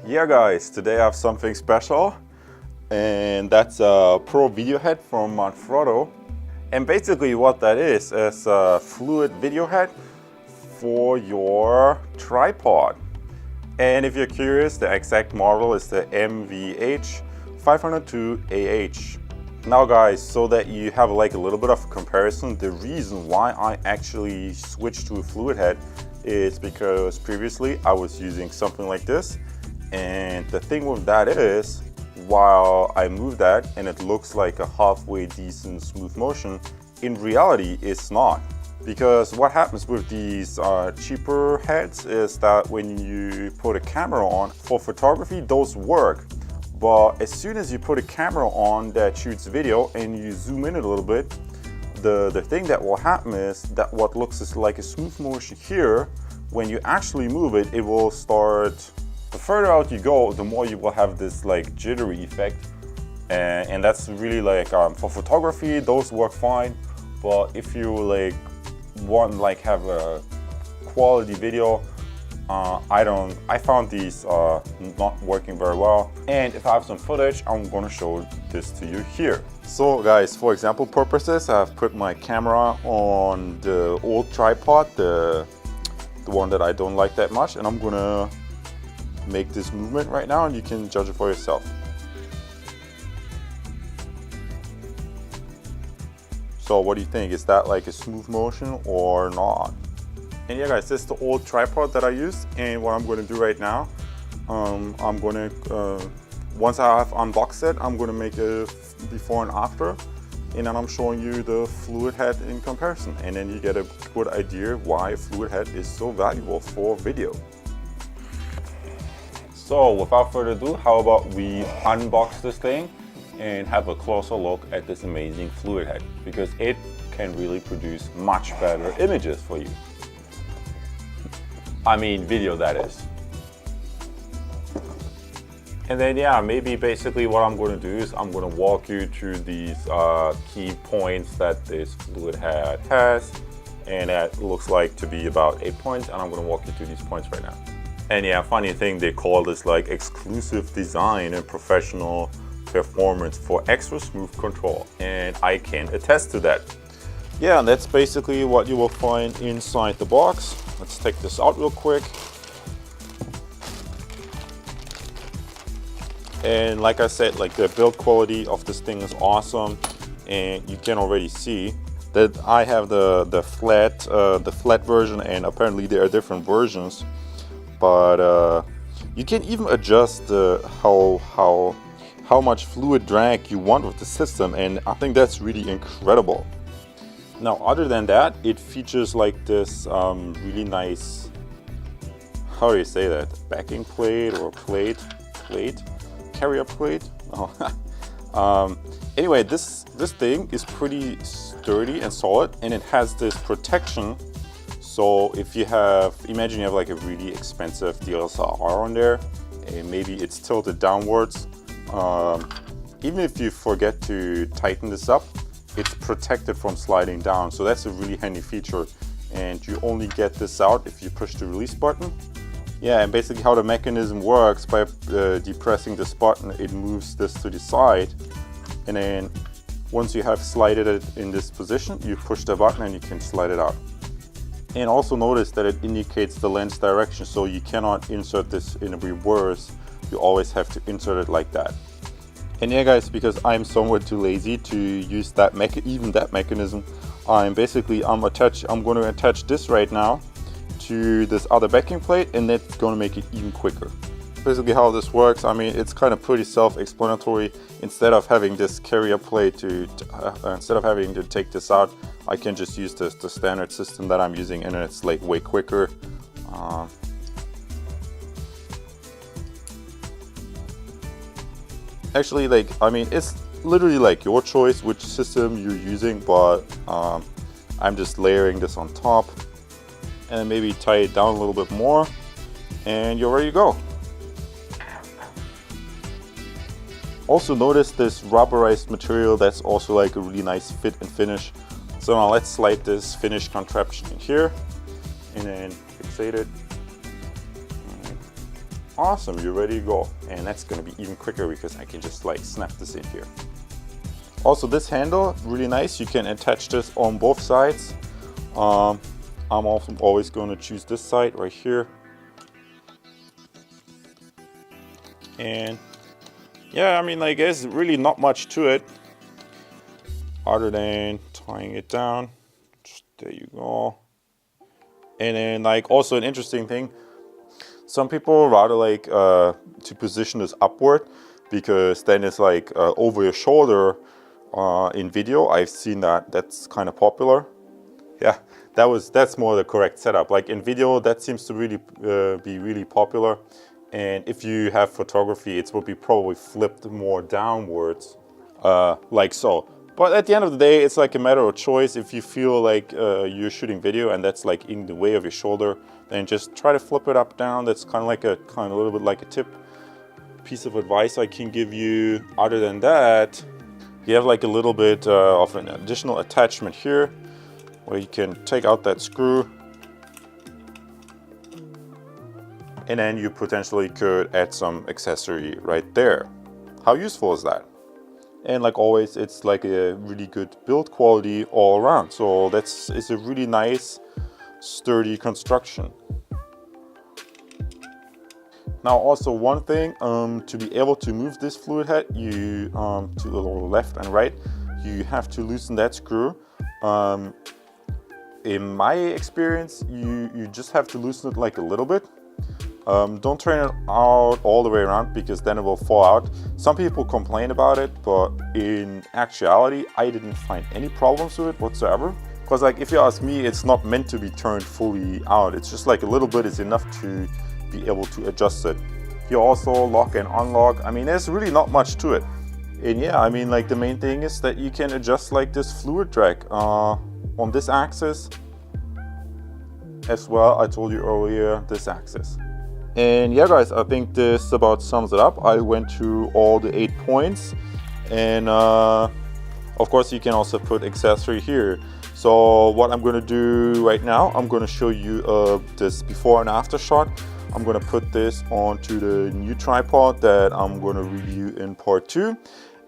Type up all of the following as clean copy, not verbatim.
Yeah guys, today I have something special, and that's a Pro video head from Manfrotto. And basically what that is a fluid video head for your tripod. And if you're curious, the exact model is the MVH502AH. Now guys, so that you have like a little bit of a comparison, the reason why I actually switched to a fluid head is because previously I was using something like this. And the thing with that is, while I move that and it looks like a halfway decent smooth motion, in reality it's not. Because what happens with these cheaper heads is that when you put a camera on, for photography those work. But as soon as you put a camera on that shoots video and you zoom in a little bit, the thing that will happen is that what looks like a smooth motion here, when you actually move it, it will start. The further out you go, the more you will have this like jittery effect, and that's really like for photography those work fine. But if you like want like have a quality video, I found these not working very well. And if I have some footage, I'm gonna show this to you here. So guys, for example purposes, I've put my camera on the old tripod, the one that I don't like that much, and I'm gonna make this movement right now and you can judge it for yourself. So what do you think? Is that like a smooth motion or not? And yeah guys, this is the old tripod that I used, and what I'm going to do right now, I'm going to, once I have unboxed it, I'm going to make a before and after, and then I'm showing you the fluid head in comparison, and then you get a good idea why a fluid head is so valuable for video. So without further ado, how about we unbox this thing and have a closer look at this amazing fluid head, because it can really produce much better images for you. I mean video, that is. And then yeah, maybe basically what I'm going to do is I'm going to walk you through these key points that this fluid head has, and that looks like to be about 8 points, and I'm going to walk you through these points right now. And yeah, funny thing, they call this like exclusive design and professional performance for extra smooth control, and I can attest to that. Yeah, and that's basically what you will find inside the box. Let's take this out real quick. And like I said, like the build quality of this thing is awesome, and you can already see that I have the flat version, and apparently there are different versions. But you can even adjust how much fluid drag you want with the system, and I think that's really incredible. Now, other than that, it features like this really nice, how do you say that, backing plate or plate, carrier plate. Oh. Anyway, this thing is pretty sturdy and solid, and it has this protection. So if you have, imagine you have like a really expensive DSLR on there, and maybe it's tilted downwards. Even if you forget to tighten this up, it's protected from sliding down. So that's a really handy feature, and you only get this out if you push the release button. Yeah, and basically how the mechanism works, by depressing this button, it moves this to the side, and then once you have slided it in this position, you push the button and you can slide it out. And also notice that it indicates the lens direction, so you cannot insert this in reverse. You always have to insert it like that. And yeah guys, because I'm somewhat too lazy to use that mechanism, I'm going to attach this right now to this other backing plate, and that's going to make it even quicker. Basically how this works, I mean, it's kind of pretty self-explanatory. Instead of having this carrier plate instead of having to take this out, I can just use the standard system that I'm using, and it's like way quicker. Actually, like, I mean, it's literally like your choice which system you're using, but I'm just layering this on top, and then maybe tie it down a little bit more, and you're ready to go. Also notice this rubberized material, that's also like a really nice fit and finish. So now let's slide this finished contraption in here and then fixate it. awesome, you're ready to go. And that's gonna be even quicker because I can just like snap this in here. Also, this handle, really nice. You can attach this on both sides. I'm also always going to choose this side right here. And yeah, I mean, like, there's really not much to it other than tying it down. Just, there you go. And then, like, also an interesting thing, some people rather like to position this upward because then it's like over your shoulder. In video, I've seen that's kind of popular. Yeah, that's more the correct setup. Like in video, that seems to really be really popular. And if you have photography, it will be probably flipped more downwards, like so. But at the end of the day, it's like a matter of choice. If you feel like you're shooting video and that's like in the way of your shoulder, then just try to flip it up, down. That's kind of a little bit like a tip, piece of advice I can give you. Other than that, you have like a little bit of an additional attachment here where you can take out that screw, and then you potentially could add some accessory right there. How useful is that? And like always, it's like a really good build quality all around. So it's a really nice, sturdy construction. Now also one thing, to be able to move this fluid head, you to the left and right, you have to loosen that screw. In my experience, you just have to loosen it like a little bit. Don't turn it out all the way around because then it will fall out. Some people complain about it, but in actuality, I didn't find any problems with it whatsoever. Because like if you ask me, it's not meant to be turned fully out. It's just like a little bit is enough to be able to adjust it. You also lock and unlock. I mean, there's really not much to it. And yeah, I mean, like the main thing is that you can adjust like this fluid drag on this axis as well. I told you earlier, this axis. And yeah guys, I think this about sums it up. I went through all the 8 points, and of course you can also put accessory here. So what I'm going to do right now, I'm going to show you this before and after shot. I'm going to put this onto the new tripod that I'm going to review in part 2.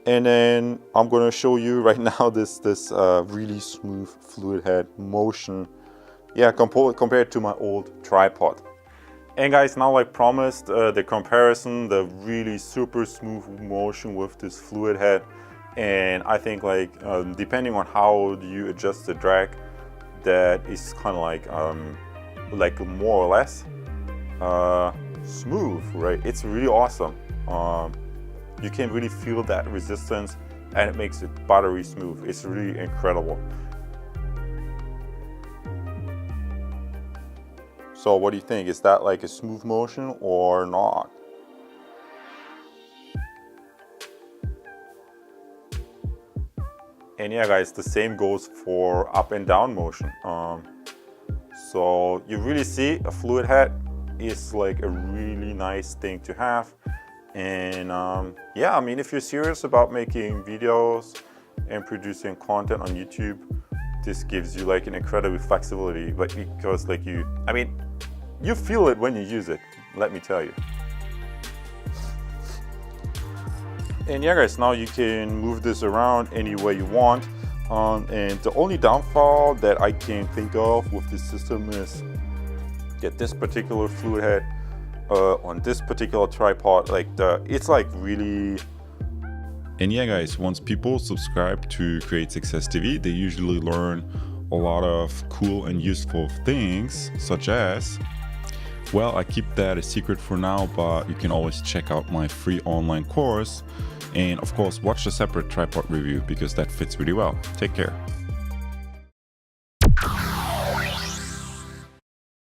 And then I'm going to show you right now this really smooth fluid head motion. Yeah, compared to my old tripod. And guys, now like promised, the comparison, the really super smooth motion with this fluid head. And I think like depending on how you adjust the drag, that is kind of like more or less smooth, right? It's really awesome. You can really feel that resistance, and it makes it buttery smooth. It's really incredible. So what do you think? Is that like a smooth motion or not? And yeah guys, the same goes for up and down motion. So you really see a fluid head is like a really nice thing to have. And yeah, I mean, if you're serious about making videos and producing content on YouTube, this gives you like an incredible flexibility, but because like you feel it when you use it, let me tell you. And yeah guys, now you can move this around any way you want. And the only downfall that I can think of with this system is that this particular fluid head on this particular tripod, it's like really. And yeah guys, once people subscribe to Create Success TV, they usually learn a lot of cool and useful things, such as, well, I keep that a secret for now, but you can always check out my free online course. And of course, watch the separate tripod review because that fits really well. Take care.